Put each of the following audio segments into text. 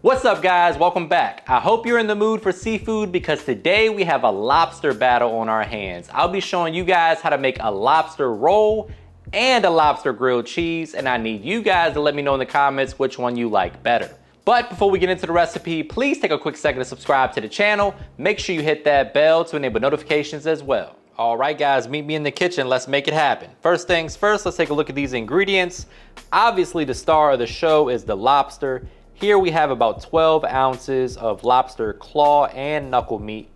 What's up guys, welcome back. I hope you're in the mood for seafood because today we have a lobster battle on our hands. I'll be showing you guys how to make a lobster roll and a lobster grilled cheese, and I need you guys to let me know in the comments which one you like better. But before we get into the recipe, please take a quick second to subscribe to the channel. Make sure you hit that bell to enable notifications as well. All right guys, meet me in the kitchen, let's make it happen. First things first, let's take a look at these ingredients. Obviously the star of the show is the lobster. Here we have about 12 ounces of lobster claw and knuckle meat.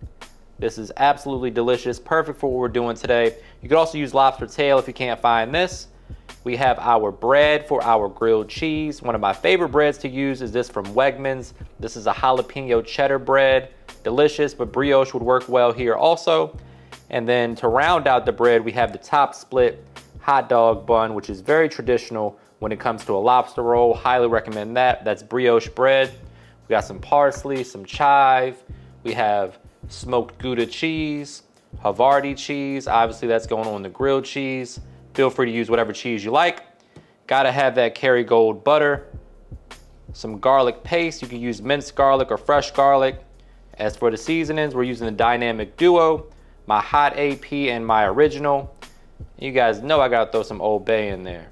This is absolutely delicious, perfect for what we're doing today. You could also use lobster tail if you can't find this. We have our bread for our grilled cheese. One of my favorite breads to use is this from Wegmans. This is a jalapeno cheddar bread. Delicious, but brioche would work well here also. And then to round out the bread, we have the top split hot dog bun, which is very traditional when it comes to a lobster roll. Highly recommend that. That's brioche bread. We got some parsley, some chive. We have smoked Gouda cheese, havarti cheese. Obviously that's going on the grilled cheese. Feel free to use whatever cheese you like. Gotta have that Kerrygold butter. Some garlic paste. You can use minced garlic or fresh garlic. As for the seasonings, we're using the dynamic duo, my hot AP and my original. You guys know I gotta throw some Old Bay in there.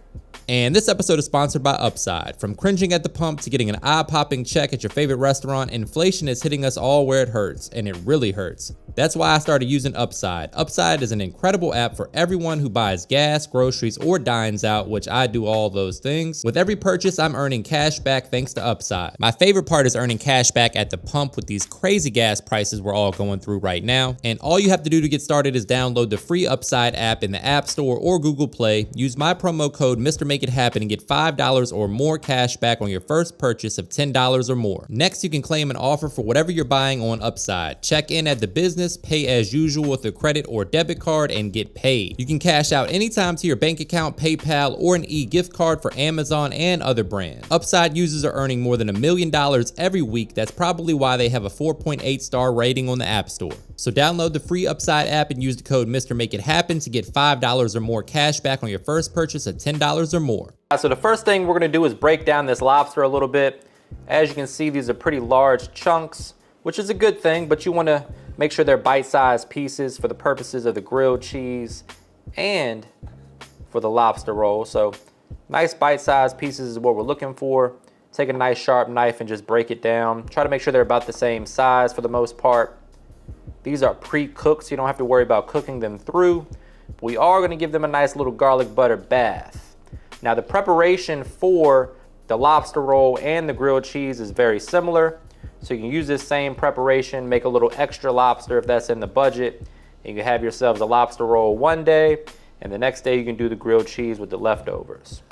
And this episode is sponsored by Upside. From cringing at the pump to getting an eye-popping check at your favorite restaurant, inflation is hitting us all where it hurts, and it really hurts. That's why I started using Upside. Upside is an incredible app for everyone who buys gas, groceries, or dines out, which I do all those things. With every purchase, I'm earning cash back thanks to Upside. My favorite part is earning cash back at the pump with these crazy gas prices we're all going through right now. And all you have to do to get started is download the free Upside app in the App Store or Google Play. Use my promo code mrmakeithappen and get $5 or more cash back on your first purchase of $10 or more. Next, you can claim an offer for whatever you're buying on Upside. Check in at the business, pay as usual with a credit or debit card, and get paid. You can cash out anytime to your bank account, PayPal, or an e-gift card for Amazon and other brands. Upside users are earning more than $1 million every week. That's probably why they have a 4.8 star rating on the App Store. So download the free Upside app and use the code mrmakeithappen to get $5 or more cash back on your first purchase of $10 or more. So the first thing we're gonna do is break down this lobster a little bit. As you can see, these are pretty large chunks, which is a good thing, but you wanna make sure they're bite-sized pieces for the purposes of the grilled cheese and for the lobster roll. So nice bite-sized pieces is what we're looking for. Take a nice sharp knife and just break it down. Try to make sure they're about the same size for the most part. These are pre-cooked, so you don't have to worry about cooking them through. We are gonna give them a nice little garlic butter bath. Now the preparation for the lobster roll and the grilled cheese is very similar. So you can use this same preparation, make a little extra lobster if that's in the budget. And you can have yourselves a lobster roll one day, and the next day you can do the grilled cheese with the leftovers.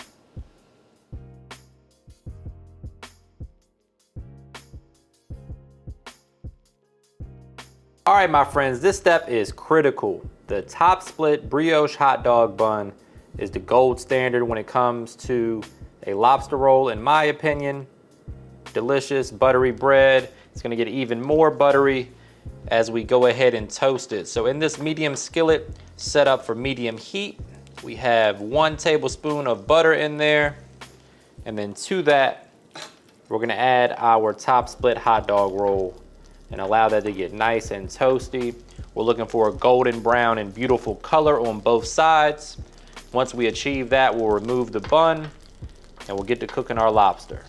All right, my friends, this step is critical. The top split brioche hot dog bun is the gold standard when it comes to a lobster roll, in my opinion. Delicious buttery bread. It's gonna get even more buttery as we go ahead and toast it. So in this medium skillet set up for medium heat, we have 1 tablespoon of butter in there. And then to that, we're gonna add our top split hot dog roll and allow that to get nice and toasty. We're looking for a golden brown and beautiful color on both sides. Once we achieve that, we'll remove the bun and we'll get to cooking our lobster.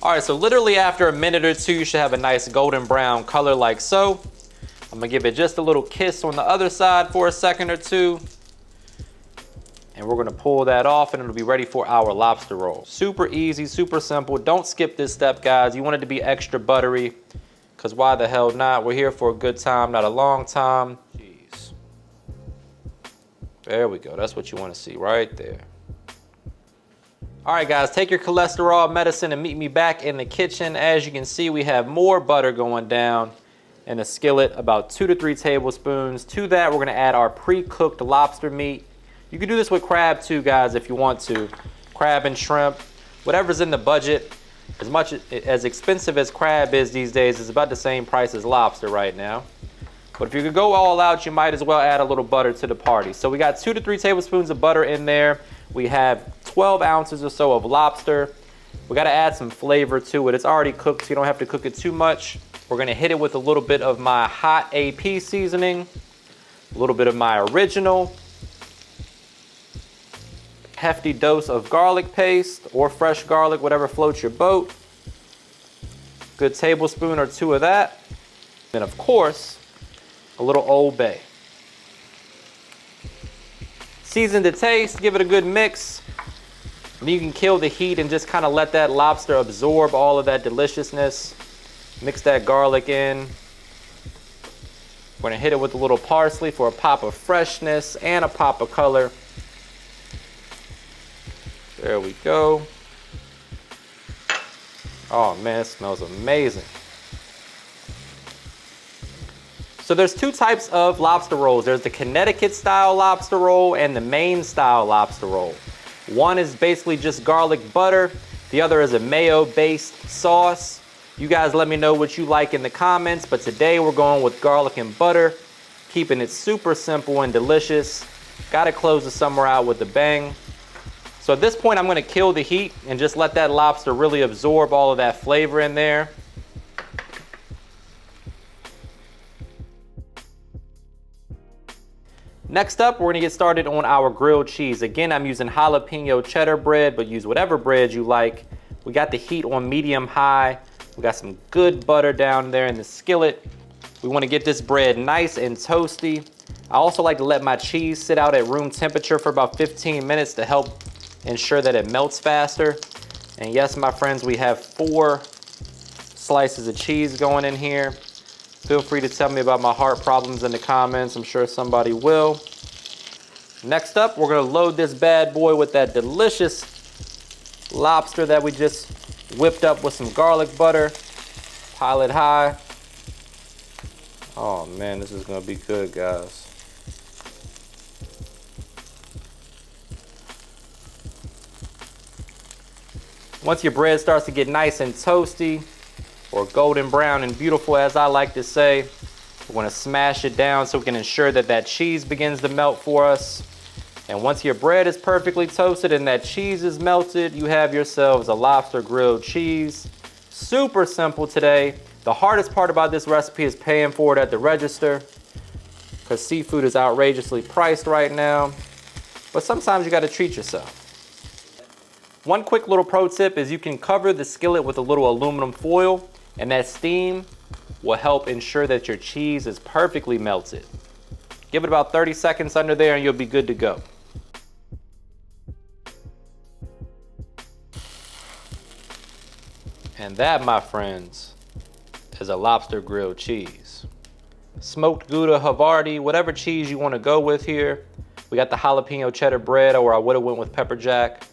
All right, so literally after a minute or two, you should have a nice golden brown color like so. I'm gonna give it just a little kiss on the other side for a second or two. And we're gonna pull that off and it'll be ready for our lobster roll. Super easy, super simple. Don't skip this step, guys. You want it to be extra buttery, because why the hell not? We're here for a good time, not a long time. Jeez. There we go, that's what you wanna see right there. All right guys, take your cholesterol medicine and meet me back in the kitchen. As you can see, we have more butter going down in a skillet, about 2 to 3 tablespoons. To that, we're gonna add our pre-cooked lobster meat. You can do this with crab too, guys, if you want to. Crab and shrimp, whatever's in the budget. As expensive as crab is these days, it's about the same price as lobster right now. But if you could go all out, you might as well add a little butter to the party. So we got 2 to 3 tablespoons of butter in there. We have 12 ounces or so of lobster. We gotta add some flavor to it. It's already cooked, so you don't have to cook it too much. We're gonna hit it with a little bit of my hot AP seasoning, a little bit of my original, hefty dose of garlic paste or fresh garlic, whatever floats your boat. Good tablespoon or two of that. Then of course, a little Old Bay. Season to taste, give it a good mix. And you can kill the heat and just kind of let that lobster absorb all of that deliciousness. Mix that garlic in. We're gonna hit it with a little parsley for a pop of freshness and a pop of color. There we go. Oh man, it smells amazing. So there's two types of lobster rolls. There's the Connecticut style lobster roll and the Maine style lobster roll. One is basically just garlic butter. The other is a mayo based sauce. You guys let me know what you like in the comments, but today we're going with garlic and butter, keeping it super simple and delicious. Gotta close the summer out with a bang. So at this point, I'm gonna kill the heat and just let that lobster really absorb all of that flavor in there. Next up, we're gonna get started on our grilled cheese. Again, I'm using jalapeno cheddar bread, but use whatever bread you like. We got the heat on medium high. We got some good butter down there in the skillet. We wanna get this bread nice and toasty. I also like to let my cheese sit out at room temperature for about 15 minutes to help ensure that it melts faster. And yes, my friends, we have 4 slices of cheese going in here. Feel free to tell me about my heart problems in the comments. I'm sure somebody will. Next up, we're gonna load this bad boy with that delicious lobster that we just whipped up with some garlic butter. Pile it high. Oh man, this is gonna be good, guys. Once your bread starts to get nice and toasty, or golden brown and beautiful as I like to say, we're gonna smash it down so we can ensure that that cheese begins to melt for us. And once your bread is perfectly toasted and that cheese is melted, you have yourselves a lobster grilled cheese. Super simple today. The hardest part about this recipe is paying for it at the register, because seafood is outrageously priced right now. But sometimes you gotta treat yourself. One quick little pro tip is you can cover the skillet with a little aluminum foil, and that steam will help ensure that your cheese is perfectly melted. Give it about 30 seconds under there and you'll be good to go. And that, my friends, is a lobster grilled cheese. Smoked Gouda, havarti, whatever cheese you want to go with here. We got the jalapeno cheddar bread, or I would have went with pepper jack.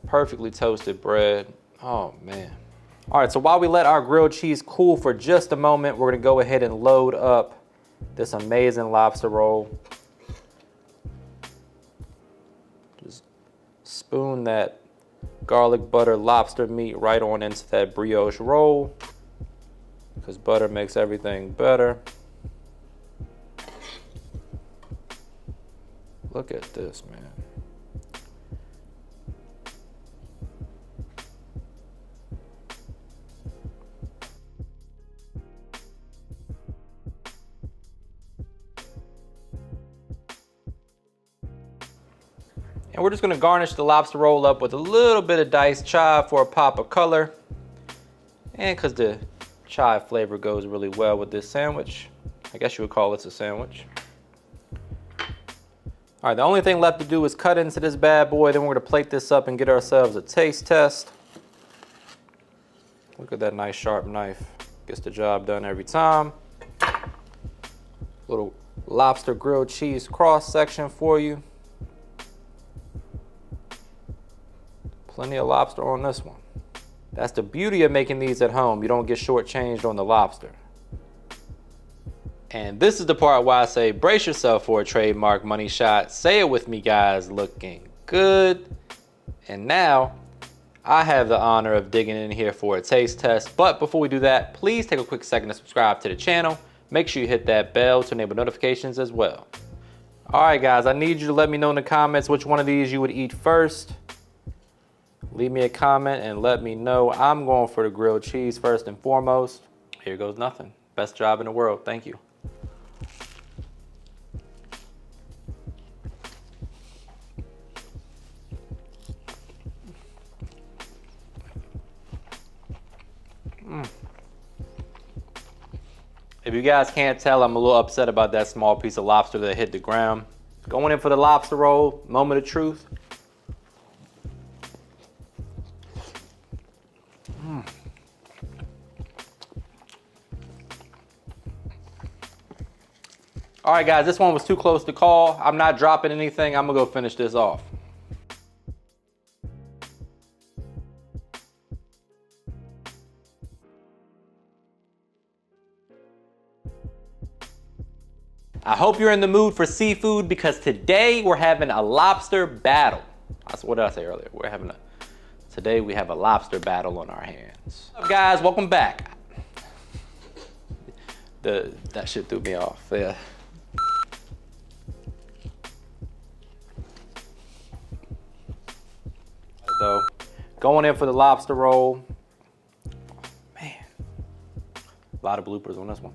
Perfectly toasted bread. Oh man. All right, so while we let our grilled cheese cool for just a moment, we're gonna go ahead and load up this amazing lobster roll. Just spoon that garlic butter lobster meat right on into that brioche roll, because butter makes everything better. Look at this, man. And we're just gonna garnish the lobster roll up with a little bit of diced chive for a pop of color. And because the chive flavor goes really well with this sandwich. I guess you would call this a sandwich. All right, the only thing left to do is cut into this bad boy. Then we're gonna plate this up and get ourselves a taste test. Look at that nice sharp knife. Gets the job done every time. Little lobster grilled cheese cross section for you. Plenty of lobster on this one. That's the beauty of making these at home. You don't get shortchanged on the lobster. And this is the part where I say, brace yourself for a trademark money shot. Say it with me, guys. Looking good. And now, I have the honor of digging in here for a taste test. But before we do that, please take a quick second to subscribe to the channel. Make sure you hit that bell to enable notifications as well. All right, guys, I need you to let me know in the comments which one of these you would eat first. Leave me a comment and let me know. I'm going for the grilled cheese first and foremost. Here goes nothing. Best job in the world. Thank you. If you guys can't tell, I'm a little upset about that small piece of lobster that hit the ground. Going in for the lobster roll, moment of truth. All right, guys, this one was too close to call. I'm not dropping anything. I'm gonna go finish this off. I hope you're in the mood for seafood because today we're having a lobster battle. What did I say earlier? Today we have a lobster battle on our hands. What's up, guys? Welcome back. That shit threw me off. Yeah. Though, going in for the lobster roll. Man, a lot of bloopers on this one.